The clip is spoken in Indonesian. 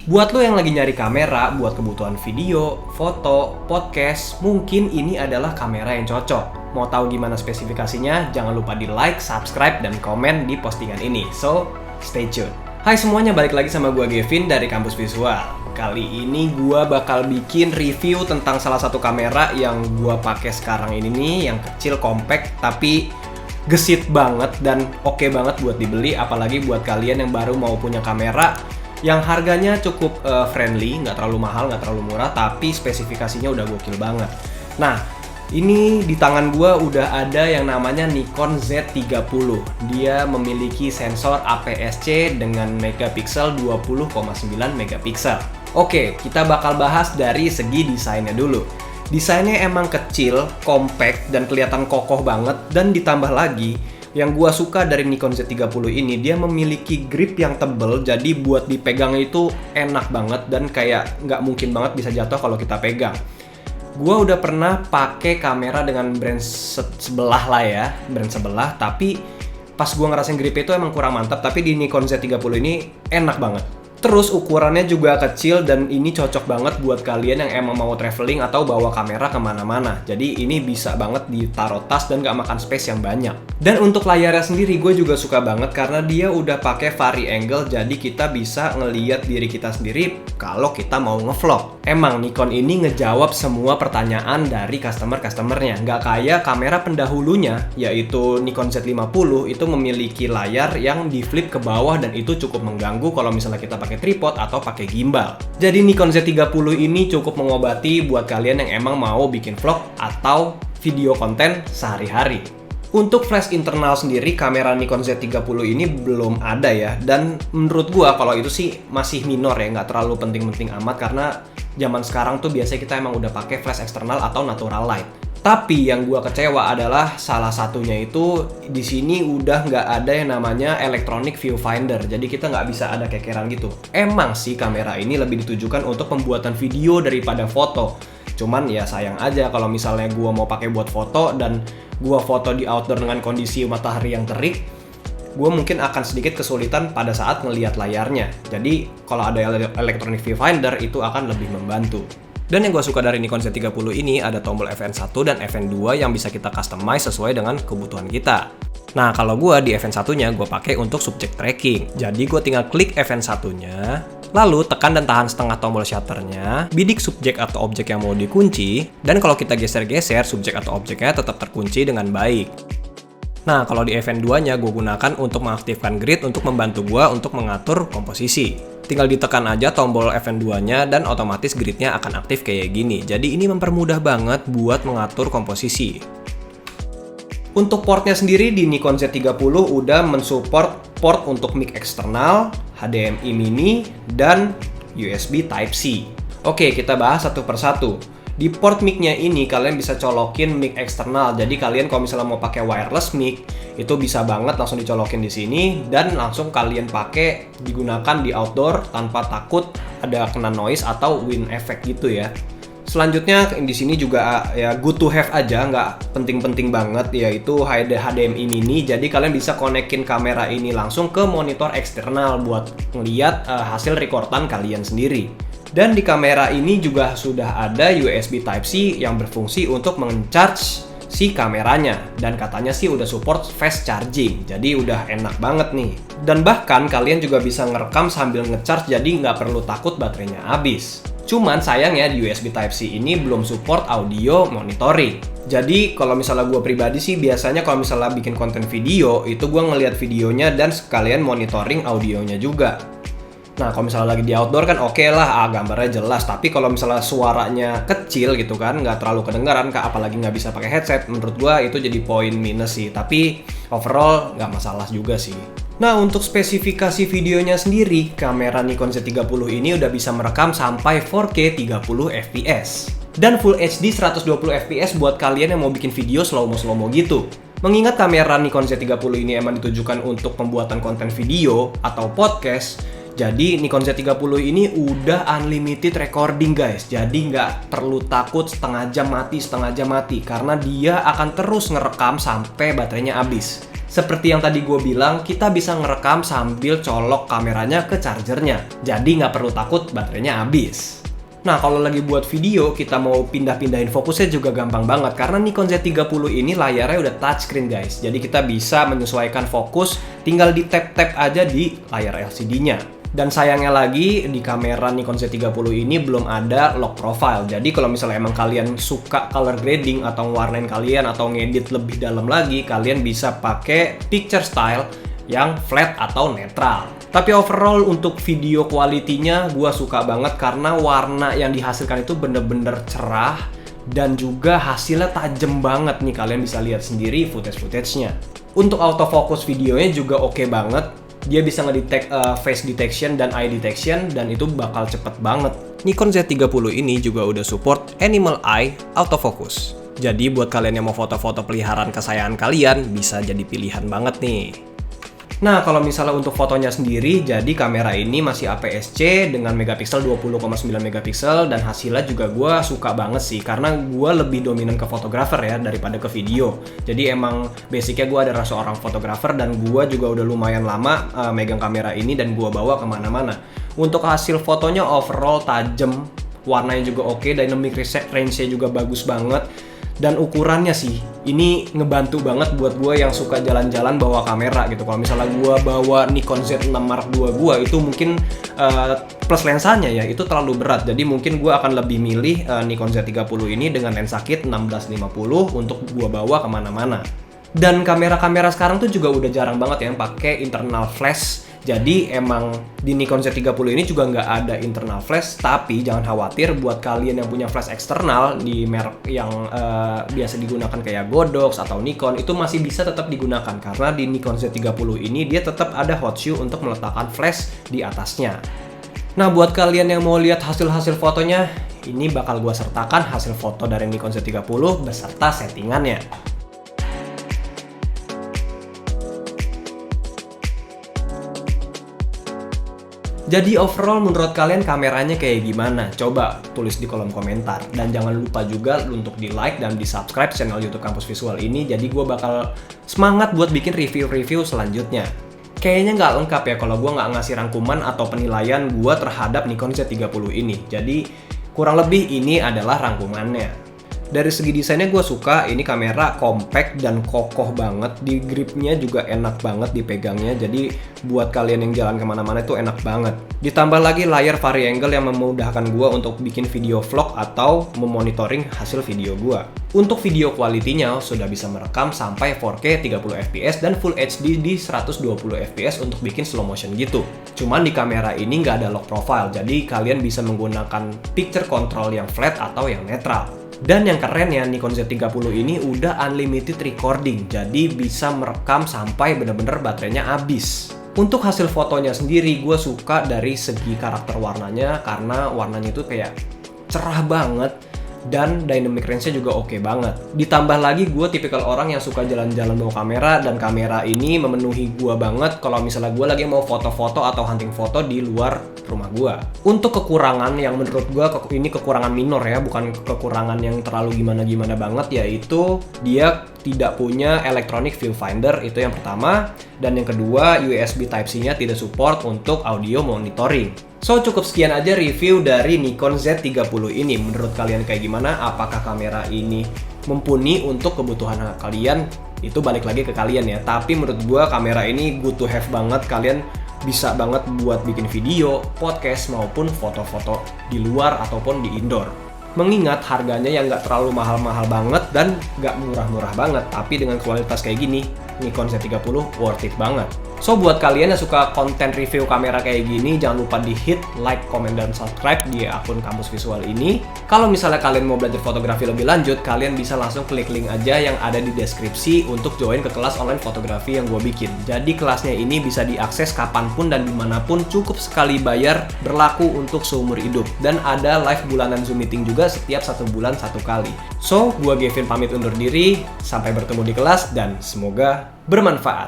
Buat lo yang lagi nyari kamera buat kebutuhan video, foto, podcast, mungkin ini adalah kamera yang cocok. Mau tahu gimana spesifikasinya? Jangan lupa di like, subscribe, dan komen di postingan ini. So, stay tuned. Hai semuanya, balik lagi sama gue Gavin dari Kampus Visual. Kali ini gue bakal bikin review tentang salah satu kamera yang gue pakai sekarang ini nih, yang kecil, compact, tapi gesit banget dan oke banget buat dibeli. Apalagi buat kalian yang baru mau punya kamera yang harganya cukup friendly, nggak terlalu mahal, nggak terlalu murah, tapi spesifikasinya udah gokil banget. Nah, ini di tangan gua udah ada yang namanya Nikon Z30. Dia memiliki sensor APS-C dengan megapiksel 20,9 megapiksel. Oke, kita bakal bahas dari segi desainnya dulu. Desainnya emang kecil, compact, dan kelihatan kokoh banget. Dan ditambah lagi, yang gua suka dari Nikon Z30 ini, dia memiliki grip yang tebel, jadi buat dipegang itu enak banget dan kayak nggak mungkin banget bisa jatuh kalau kita pegang. Gua udah pernah pakai kamera dengan brand sebelah lah ya, brand sebelah, tapi pas gua ngerasain grip itu emang kurang mantap, tapi di Nikon Z30 ini enak banget. Terus ukurannya juga kecil dan ini cocok banget buat kalian yang emang mau traveling atau bawa kamera kemana-mana. Jadi ini bisa banget ditaruh tas dan gak makan space yang banyak. Dan untuk layarnya sendiri gue juga suka banget karena dia udah pakai vari angle, jadi kita bisa ngeliat diri kita sendiri kalau kita mau ngevlog. Emang Nikon ini ngejawab semua pertanyaan dari customer-customernya. Gak kayak kamera pendahulunya, yaitu Nikon Z50 itu memiliki layar yang di flip ke bawah dan itu cukup mengganggu kalau misalnya kita pakai tripod atau pakai gimbal. Jadi Nikon Z30 ini cukup mengobati buat kalian yang emang mau bikin vlog atau video konten sehari-hari. Untuk flash internal sendiri, kamera Nikon Z30 ini belum ada ya. Dan menurut gua kalau itu sih masih minor ya, nggak terlalu penting-penting amat karena zaman sekarang tuh biasanya kita emang udah pakai flash eksternal atau natural light. Tapi yang gua kecewa adalah salah satunya itu di sini udah nggak ada yang namanya electronic viewfinder. Jadi kita nggak bisa ada kekeran gitu. Emang sih kamera ini lebih ditujukan untuk pembuatan video daripada foto. Cuman ya sayang aja kalau misalnya gua mau pakai buat foto dan gua foto di outdoor dengan kondisi matahari yang terik, gua mungkin akan sedikit kesulitan pada saat ngelihat layarnya. Jadi kalau ada electronic viewfinder itu akan lebih membantu. Dan yang gue suka dari Nikon Z30 ini ada tombol FN1 dan FN2 yang bisa kita customize sesuai dengan kebutuhan kita. Nah, kalau gue di FN1-nya gue pakai untuk subject tracking. Jadi gue tinggal klik FN1-nya, lalu tekan dan tahan setengah tombol shutternya, bidik subjek atau objek yang mau dikunci, dan kalau kita geser-geser, subjek atau objeknya tetap terkunci dengan baik. Nah, kalau di FN2-nya gue gunakan untuk mengaktifkan grid untuk membantu gue untuk mengatur komposisi. Tinggal ditekan aja tombol FN2-nya dan otomatis gridnya akan aktif kayak gini. Jadi ini mempermudah banget buat mengatur komposisi. Untuk portnya sendiri di Nikon Z30 udah mensupport port untuk mic eksternal, HDMI mini, dan USB Type-C. Oke, kita bahas satu persatu. Di port mic-nya ini kalian bisa colokin mic eksternal. Jadi kalian kalau misalnya mau pakai wireless mic, itu bisa banget langsung dicolokin di sini dan langsung kalian pakai digunakan di outdoor tanpa takut ada kena noise atau wind effect gitu ya. Selanjutnya di sini juga ya good to have aja, nggak penting-penting banget, yaitu HDMI mini. Jadi kalian bisa konekin kamera ini langsung ke monitor eksternal buat ngeliat hasil rekordan kalian sendiri. Dan di kamera ini juga sudah ada USB Type-C yang berfungsi untuk meng-charge si kameranya. Dan katanya sih udah support fast charging, jadi udah enak banget nih. Dan bahkan kalian juga bisa ngerekam sambil nge-charge, jadi nggak perlu takut baterainya habis. Cuman sayangnya di USB Type-C ini belum support audio monitoring. Jadi kalau misalnya gue pribadi sih biasanya kalau misalnya bikin konten video, itu gue ngeliat videonya dan sekalian monitoring audionya juga. Nah, kalau misalnya lagi di outdoor kan oke lah, gambarnya jelas. Tapi kalau misalnya suaranya kecil gitu kan, nggak terlalu kedengaran, apalagi nggak bisa pakai headset, menurut gua itu jadi poin minus sih. Tapi overall nggak masalah juga sih. Nah, untuk spesifikasi videonya sendiri, kamera Nikon Z30 ini udah bisa merekam sampai 4K 30 fps. Dan Full HD 120 fps buat kalian yang mau bikin video slow-mo gitu. Mengingat kamera Nikon Z30 ini emang ditujukan untuk pembuatan konten video atau podcast, jadi Nikon Z30 ini udah unlimited recording guys. Jadi nggak perlu takut setengah jam mati karena dia akan terus ngerekam sampai baterainya habis. Seperti yang tadi gue bilang, kita bisa ngerekam sambil colok kameranya ke chargernya. Jadi nggak perlu takut baterainya habis. Nah, kalau lagi buat video, kita mau pindah-pindahin fokusnya juga gampang banget. Karena Nikon Z30 ini layarnya udah touchscreen guys. Jadi kita bisa menyesuaikan fokus, tinggal di tap-tap aja di layar LCD-nya. Dan sayangnya lagi, di kamera Nikon Z30 ini belum ada lock profile. Jadi kalau misalnya emang kalian suka color grading atau warnain kalian atau ngedit lebih dalam lagi, kalian bisa pakai picture style yang flat atau netral. Tapi overall untuk video quality-nya gue suka banget karena warna yang dihasilkan itu bener-bener cerah dan juga hasilnya tajam banget nih, kalian bisa lihat sendiri footage-nya. Untuk autofocus videonya juga oke banget. Dia bisa ngedetect face detection dan eye detection dan itu bakal cepet banget. Nikon Z30 ini juga udah support animal eye autofocus. Jadi buat kalian yang mau foto-foto peliharaan kesayangan kalian bisa jadi pilihan banget nih. Nah, kalau misalnya untuk fotonya sendiri, jadi kamera ini masih APS-C dengan megapiksel 20,9 megapiksel dan hasilnya juga gue suka banget sih karena gue lebih dominan ke fotografer ya daripada ke video. Jadi emang basicnya gue adalah seorang fotografer dan gue juga udah lumayan lama megang kamera ini dan gue bawa kemana-mana. Untuk hasil fotonya overall tajam, warnanya juga oke, dynamic range-nya juga bagus banget. Dan ukurannya sih, ini ngebantu banget buat gue yang suka jalan-jalan bawa kamera gitu. Kalau misalnya gue bawa Nikon Z6 Mark II gue itu mungkin plus lensanya ya, itu terlalu berat. Jadi mungkin gue akan lebih milih Nikon Z30 ini dengan lensa kit 1650 untuk gue bawa kemana-mana. Dan kamera-kamera sekarang tuh juga udah jarang banget ya yang pakai internal flash. Jadi emang di Nikon Z30 ini juga nggak ada internal flash, tapi jangan khawatir buat kalian yang punya flash eksternal di merek yang biasa digunakan kayak Godox atau Nikon, itu masih bisa tetap digunakan karena di Nikon Z30 ini dia tetap ada hot shoe untuk meletakkan flash di atasnya. Nah, buat kalian yang mau lihat hasil-hasil fotonya, ini bakal gua sertakan hasil foto dari Nikon Z30 beserta settingannya. Jadi overall menurut kalian kameranya kayak gimana? Coba tulis di kolom komentar. Dan jangan lupa juga untuk di like dan di subscribe channel YouTube Kampus Visual ini. Jadi gue bakal semangat buat bikin review-review selanjutnya. Kayaknya nggak lengkap ya kalau gue nggak ngasih rangkuman atau penilaian gue terhadap Nikon Z30 ini. Jadi kurang lebih ini adalah rangkumannya. Dari segi desainnya gue suka, ini kamera compact dan kokoh banget, di gripnya juga enak banget dipegangnya, jadi buat kalian yang jalan kemana-mana itu enak banget. Ditambah lagi layar vari-angle yang memudahkan gue untuk bikin video vlog atau memonitoring hasil video gue. Untuk video kualitinya sudah bisa merekam sampai 4K 30fps dan Full HD di 120fps untuk bikin slow motion gitu. Cuman di kamera ini nggak ada lock profile, jadi kalian bisa menggunakan picture control yang flat atau yang netral. Dan yang keren ya, Nikon Z30 ini udah unlimited recording, jadi bisa merekam sampai bener-bener baterainya habis. Untuk hasil fotonya sendiri, gue suka dari segi karakter warnanya, karena warnanya itu kayak cerah banget, dan dynamic range-nya juga oke banget. Ditambah lagi gue tipikal orang yang suka jalan-jalan bawa kamera, dan kamera ini memenuhi gue banget kalau misalnya gue lagi mau foto-foto atau hunting foto di luar rumah gue. Untuk kekurangan yang menurut gue ini kekurangan minor ya, bukan kekurangan yang terlalu gimana-gimana banget, yaitu dia tidak punya electronic viewfinder, itu yang pertama. Dan yang kedua, USB Type-C-nya tidak support untuk audio monitoring. So, cukup sekian aja review dari Nikon Z30 ini. Menurut kalian kayak gimana? Apakah kamera ini mumpuni untuk kebutuhan kalian? Itu balik lagi ke kalian ya. Tapi menurut gua kamera ini good to have banget. Kalian bisa banget buat bikin video, podcast, maupun foto-foto di luar ataupun di indoor. Mengingat harganya yang nggak terlalu mahal-mahal banget dan nggak murah-murah banget. Tapi dengan kualitas kayak gini, Nikon Z30 worth it banget. So, buat kalian yang suka konten review kamera kayak gini, jangan lupa di hit like, comment, dan subscribe di akun Kampus Visual ini. Kalau misalnya kalian mau belajar fotografi lebih lanjut, kalian bisa langsung klik link aja yang ada di deskripsi untuk join ke kelas online fotografi yang gue bikin. Jadi kelasnya ini bisa diakses kapanpun dan dimanapun, cukup sekali bayar, berlaku untuk seumur hidup. Dan ada live bulanan Zoom meeting juga setiap 1 bulan 1 kali. So, gue Gavin pamit undur diri, sampai bertemu di kelas dan semoga bermanfaat.